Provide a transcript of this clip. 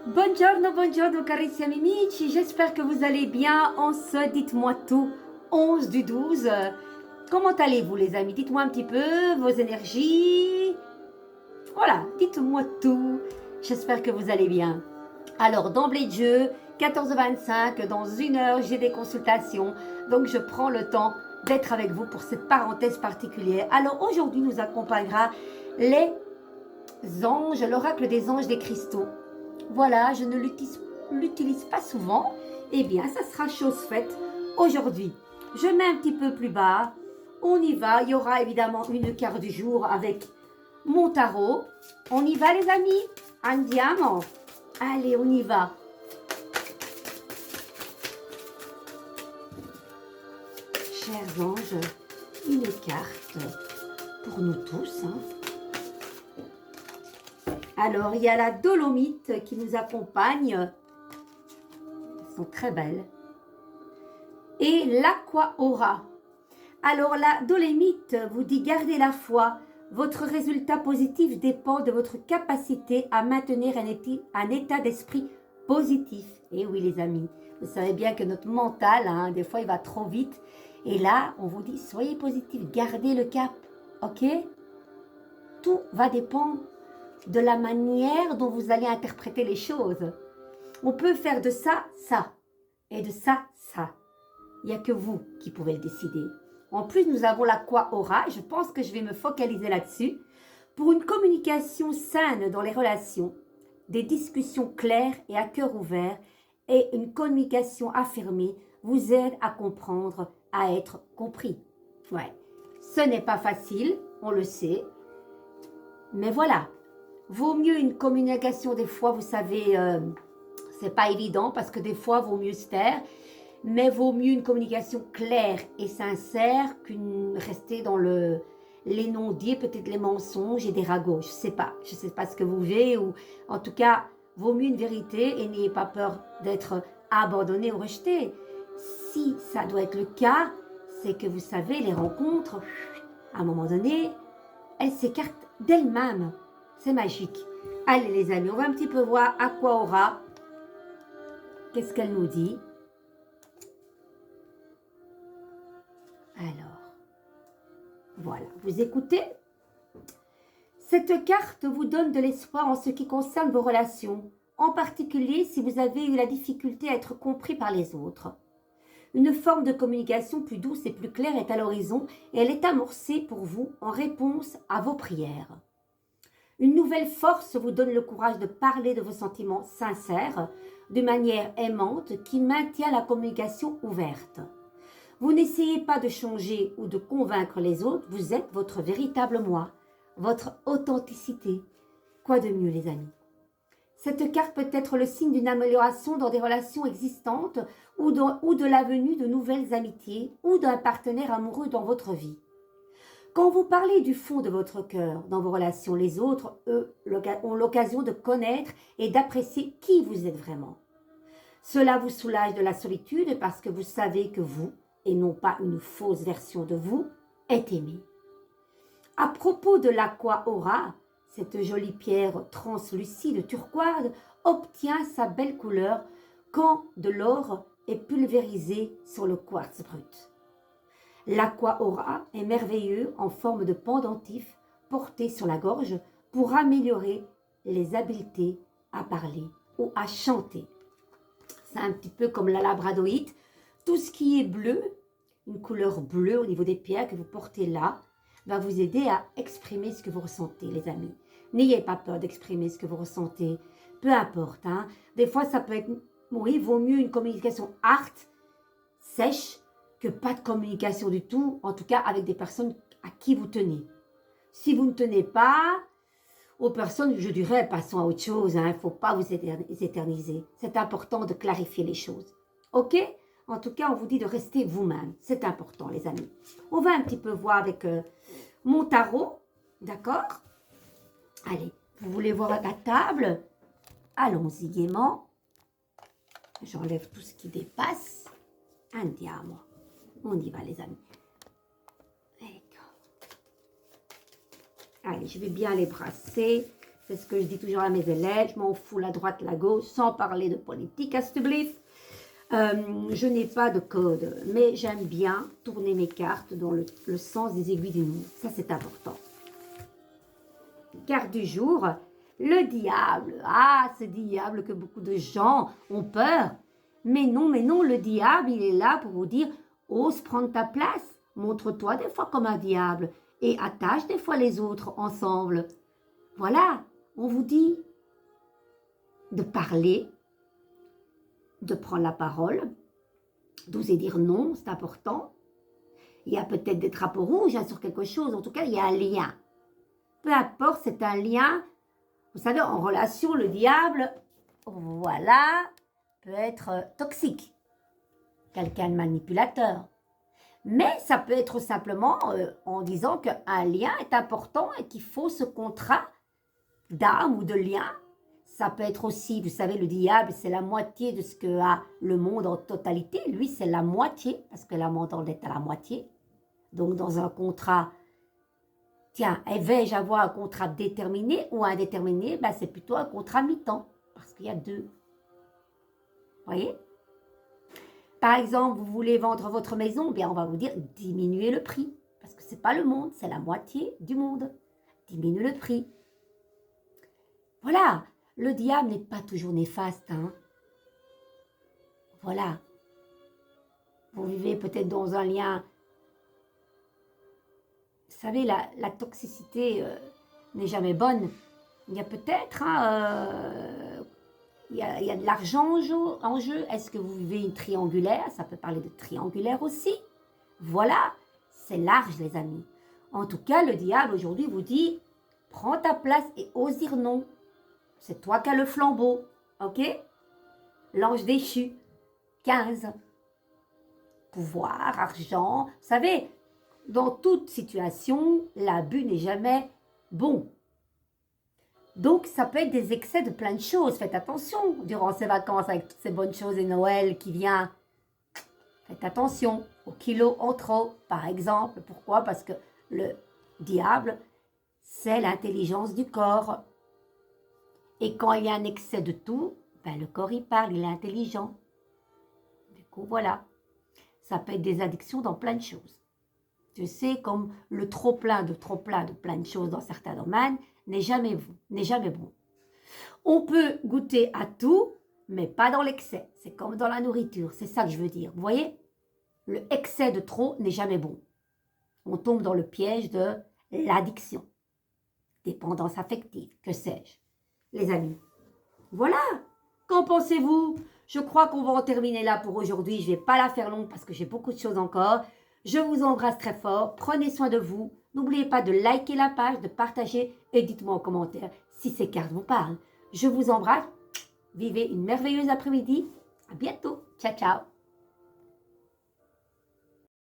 Buongiorno, buongiorno carissimi amici, j'espère que vous allez bien en ce, dites-moi tout, 11 du 12. Comment allez-vous les amis? Dites-moi un petit peu vos énergies. Voilà, dites-moi tout. J'espère que vous allez bien. Alors, d'emblée de jeu, 14h25, dans une heure, j'ai des consultations. Donc, je prends le temps d'être avec vous pour cette parenthèse particulière. Alors, aujourd'hui, nous accompagnera les anges, l'oracle des anges des cristaux. Voilà, je ne l'utilise pas souvent. Eh bien, ça sera chose faite aujourd'hui. Je mets un petit peu plus bas. On y va. Il y aura évidemment une carte du jour avec mon tarot. On y va les amis? Andiamo. Allez, on y va. Chers anges, une carte pour nous tous. Alors, il y a la dolomite qui nous accompagne. Elles sont très belles. Et l'aqua aura. Alors, la dolomite vous dit gardez la foi. Votre résultat positif dépend de votre capacité à maintenir un état d'esprit positif. Et oui, les amis, vous savez bien que notre mental, des fois, il va trop vite. Et là, on vous dit, soyez positif, gardez le cap, ok? Tout va dépendre de la manière dont vous allez interpréter les choses. On peut faire de ça, ça, et de ça, ça. Il n'y a que vous qui pouvez le décider. En plus, nous avons l'aqua aura, je pense que je vais me focaliser là-dessus, pour une communication saine dans les relations, des discussions claires et à cœur ouvert, et une communication affirmée vous aide à comprendre, à être compris. Ouais, ce n'est pas facile, on le sait, mais voilà, vaut mieux une communication des fois, vous savez, c'est pas évident parce que des fois, vaut mieux se taire, mais vaut mieux une communication claire et sincère qu'une rester dans les non-dits, peut-être les mensonges et des ragots. Je sais pas ce que vous voulez, ou en tout cas, vaut mieux une vérité et n'ayez pas peur d'être abandonné ou rejeté. Si ça doit être le cas, c'est que vous savez, les rencontres, à un moment donné, elles s'écartent d'elles-mêmes. C'est magique. Allez les amis, on va un petit peu voir Aqua Aura. Qu'est-ce qu'elle nous dit? Alors, voilà, vous écoutez? Cette carte vous donne de l'espoir en ce qui concerne vos relations, en particulier si vous avez eu la difficulté à être compris par les autres. Une forme de communication plus douce et plus claire est à l'horizon et elle est amorcée pour vous en réponse à vos prières. Une nouvelle force vous donne le courage de parler de vos sentiments sincères, de manière aimante qui maintient la communication ouverte. Vous n'essayez pas de changer ou de convaincre les autres, vous êtes votre véritable moi, votre authenticité. Quoi de mieux les amis? Cette carte peut être le signe d'une amélioration dans des relations existantes ou de la venue de nouvelles amitiés ou d'un partenaire amoureux dans votre vie. Quand vous parlez du fond de votre cœur dans vos relations, les autres, eux, ont l'occasion de connaître et d'apprécier qui vous êtes vraiment. Cela vous soulage de la solitude parce que vous savez que vous, et non pas une fausse version de vous, êtes aimé. À propos de l'aqua aura, cette jolie pierre translucide turquoise obtient sa belle couleur quand de l'or est pulvérisé sur le quartz brut. L'aqua aura est merveilleux en forme de pendentif porté sur la gorge pour améliorer les habiletés à parler ou à chanter. C'est un petit peu comme la labradoïde. Tout ce qui est bleu, une couleur bleue au niveau des pierres que vous portez là, va vous aider à exprimer ce que vous ressentez, les amis. N'ayez pas peur d'exprimer ce que vous ressentez. Peu importe. Des fois, ça peut être... Oui, vaut mieux une communication sèche, que pas de communication du tout, en tout cas avec des personnes à qui vous tenez. Si vous ne tenez pas aux personnes, je dirais, passons à autre chose. Il ne faut pas vous éterniser. C'est important de clarifier les choses. OK? En tout cas, on vous dit de rester vous-même. C'est important, les amis. On va un petit peu voir avec mon tarot. D'accord? Allez, vous voulez voir la table? Allons-y gaiement. J'enlève tout ce qui dépasse. Andiamo. On y va, les amis. Allez, je vais bien les brasser. C'est ce que je dis toujours à mes élèves. Je m'en fous la droite, la gauche, sans parler de politique à ce blif. Je n'ai pas de code, mais j'aime bien tourner mes cartes dans le sens des aiguilles d'une montre. Ça, c'est important. Carte du jour, le diable. Ah, ce diable que beaucoup de gens ont peur. Mais non, le diable, il est là pour vous dire, ose prendre ta place. Montre-toi des fois comme un diable et attache des fois les autres ensemble. Voilà, on vous dit de parler, de prendre la parole, d'oser dire non, c'est important. Il y a peut-être des drapeaux rouges sur quelque chose, en tout cas, il y a un lien. Peu importe, c'est un lien. Vous savez, en relation, le diable, voilà, peut être toxique. Quelqu'un de manipulateur. Mais ça peut être simplement en disant qu'un lien est important et qu'il faut ce contrat d'âme ou de lien. Ça peut être aussi, vous savez, le diable, c'est la moitié de ce que a le monde en totalité. Lui, c'est la moitié, parce que la monde en est à la moitié. Donc, dans un contrat, tiens, vais-je avoir un contrat déterminé ou indéterminé? Ben, c'est plutôt un contrat mi-temps, parce qu'il y a deux. Vous voyez? Par exemple, vous voulez vendre votre maison, bien on va vous dire diminuez le prix. Parce que ce n'est pas le monde, c'est la moitié du monde. Diminuez le prix. Voilà, le diable n'est pas toujours néfaste. Hein? Voilà. Vous vivez peut-être dans un lien. Vous savez, la toxicité n'est jamais bonne. Il y a peut-être... il y a de l'argent en jeu. Est-ce que vous vivez une triangulaire? Ça peut parler de triangulaire aussi. Voilà, c'est large les amis. En tout cas, le diable aujourd'hui vous dit, prends ta place et ose dire non. C'est toi qui as le flambeau, ok? L'ange déchu, 15. Pouvoir, argent. Vous savez, dans toute situation, l'abus n'est jamais bon. Donc, ça peut être des excès de plein de choses. Faites attention durant ces vacances avec toutes ces bonnes choses et Noël qui vient. Faites attention aux kilos en trop, par exemple. Pourquoi? Parce que le diable, c'est l'intelligence du corps. Et quand il y a un excès de tout, ben le corps, il parle, il est intelligent. Du coup, voilà. Ça peut être des addictions dans plein de choses. Je sais, comme le trop-plein de plein de choses dans certains domaines n'est jamais bon. On peut goûter à tout, mais pas dans l'excès. C'est comme dans la nourriture, c'est ça que je veux dire. Vous voyez? Le excès de trop n'est jamais bon. On tombe dans le piège de l'addiction, dépendance affective, que sais-je. Les amis, voilà. Qu'en pensez-vous? Je crois qu'on va en terminer là pour aujourd'hui. Je ne vais pas la faire longue parce que j'ai beaucoup de choses encore. Je vous embrasse très fort. Prenez soin de vous. N'oubliez pas de liker la page, de partager et dites-moi en commentaire si ces cartes vous parlent. Je vous embrasse. Vivez une merveilleuse après-midi. À bientôt. Ciao, ciao.